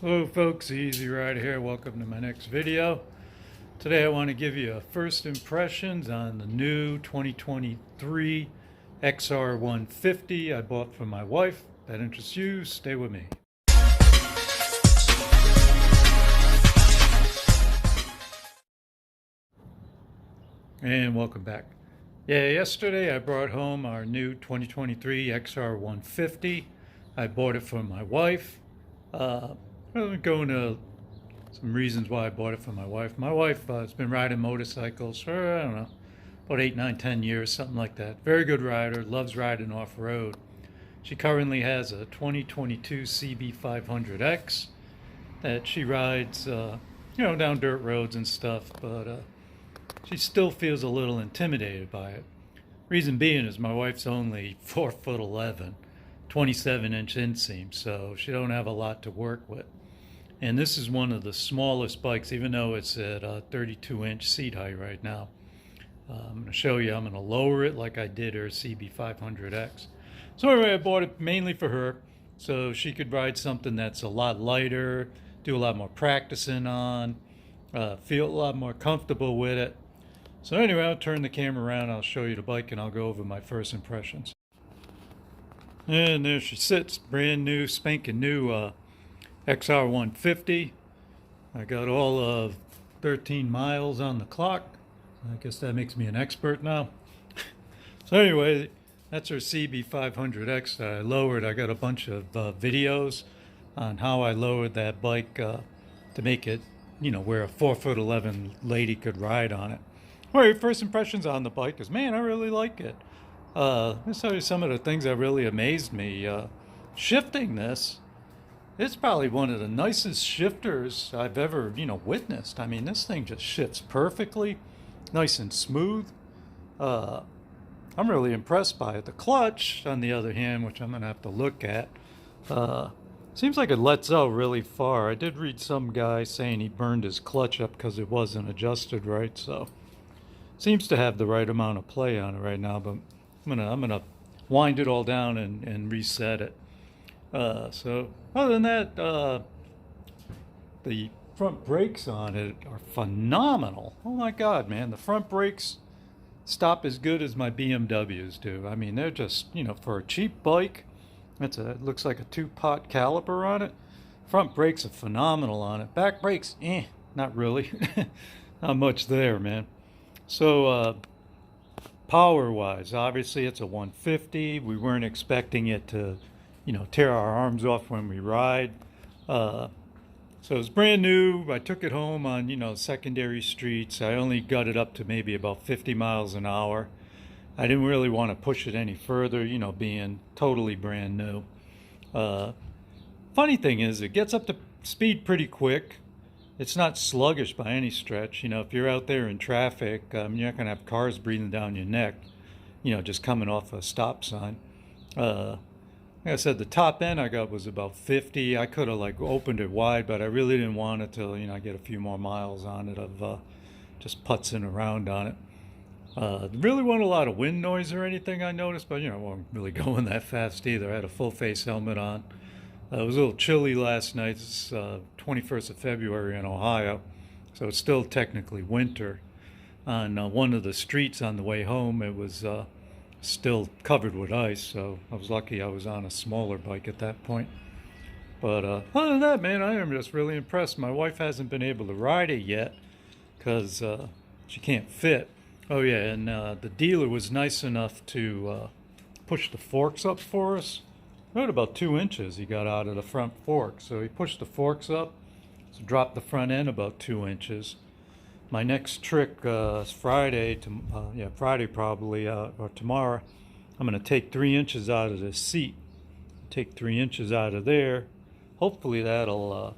Hello folks, Easy Rider here. Welcome to my next video. Today I want to give you a first impressions on the new 2023 XR150 I bought for my wife. If that interests you, stay with me. And welcome back. Yeah, yesterday I brought home our new 2023 XR150. I bought it for my wife. I'm going to some reasons why I bought it for my wife. My wife has been riding motorcycles for, I don't know, about 8, 9, 10 years, something like that. Very good rider, loves riding off-road. She currently has a 2022 CB500X that she rides, down dirt roads and stuff, but she still feels a little intimidated by it. Reason being is my wife's only 4'11", 27-inch inseam, so she don't have a lot to work with. And this is one of the smallest bikes, even though it's at 32-inch seat height right now. I'm going to show you, I'm going to lower it like I did her CB500X. So anyway, I bought it mainly for her, so she could ride something that's a lot lighter, do a lot more practicing on, feel a lot more comfortable with it. So anyway, I'll turn the camera around, I'll show you the bike, and I'll go over my first impressions. And there she sits, brand new, spanking new XR150. I got all of 13 miles on the clock. I guess that makes me an expert now. So anyway, that's our CB500X that I lowered. I got a bunch of videos on how I lowered that bike to make it, where a 4'11" lady could ride on it. Well, first impressions on the bike is, man, I really like it. Let's tell you some of the things that really amazed me. Shifting this, it's probably one of the nicest shifters I've ever, witnessed. I mean, this thing just shifts perfectly, nice and smooth. I'm really impressed by it. The clutch, on the other hand, which I'm going to have to look at, seems like it lets out really far. I did read some guy saying he burned his clutch up because it wasn't adjusted right, so seems to have the right amount of play on it right now, but I'm gonna wind it all down and reset it. So other than that, the front brakes on it are phenomenal. Oh my God, man, the front brakes stop as good as my BMWs do. I mean, they're just, for a cheap bike, it looks like a 2-pot caliper on it. Front brakes are phenomenal on it. Back brakes, not really. Not much there, man. So, power-wise, obviously it's a 150. We weren't expecting it to, tear our arms off when we ride. So it's brand new. I took it home on, secondary streets. I only got it up to maybe about 50 miles an hour. I didn't really want to push it any further, being totally brand new. Funny thing is, it gets up to speed pretty quick. It's not sluggish by any stretch. If you're out there in traffic, you're not going to have cars breathing down your neck, just coming off a stop sign. Like I said, the top end I got was about 50. I could have opened it wide, but I really didn't want it till, I get a few more miles on it of just putzing around on it. Really wasn't a lot of wind noise or anything I noticed, but, I wasn't really going that fast either. I had a full face helmet on. It was a little chilly last night. It's 21st of February in Ohio, so it's still technically winter. On one of the streets on the way home, it was still covered with ice, so I was lucky I was on a smaller bike at that point. But other than that, man, I am just really impressed. My wife hasn't been able to ride it yet because she can't fit. Oh yeah, and the dealer was nice enough to push the forks up for us. Right about 2 inches he got out of the front fork. So he pushed the forks up, so dropped the front end about 2 inches. My next trick is Friday, Friday probably, or tomorrow. I'm going to take 3 inches out of this seat. Take 3 inches out of there. Hopefully that'll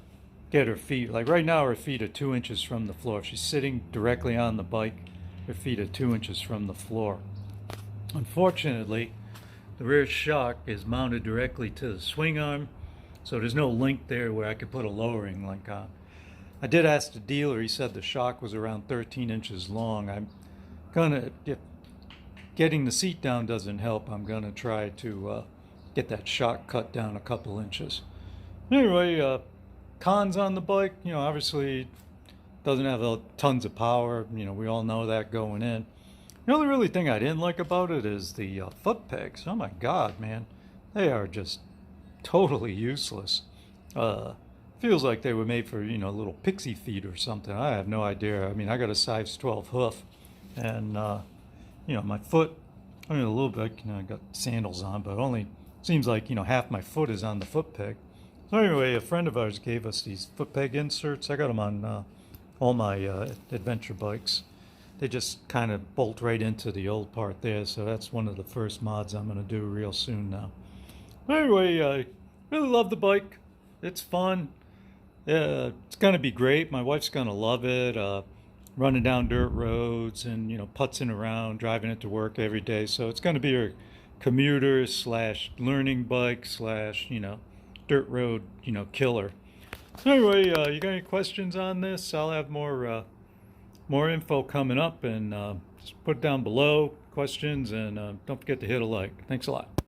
get her feet. Like right now her feet are 2 inches from the floor. If she's sitting directly on the bike, her feet are 2 inches from the floor. Unfortunately, the rear shock is mounted directly to the swing arm, so there's no link there where I could put a lowering link on. I did ask the dealer, he said the shock was around 13 inches long. I'm gonna, if getting the seat down doesn't help, I'm gonna try to get that shock cut down a couple inches. Anyway, cons on the bike, obviously doesn't have tons of power. We all know that going in. The only really thing I didn't like about it is the foot pegs. Oh my God, man. They are just totally useless. Feels like they were made for, little pixie feet or something. I have no idea. I mean, I got a size 12 hoof, and, my foot, a little bit, I got sandals on, but only seems like, half my foot is on the foot peg. So anyway, a friend of ours gave us these foot peg inserts. I got them on all my adventure bikes. They just kind of bolt right into the old part there, so that's one of the first mods I'm going to do real soon now. Anyway, I really love the bike. It's fun. It's going to be great. My wife's going to love it. Running down dirt roads and, putzing around, driving it to work every day. So it's going to be a commuter slash learning bike slash, dirt road, killer. So anyway, you got any questions on this? I'll have more info coming up, and just put it down below, questions, and don't forget to hit a like. Thanks a lot.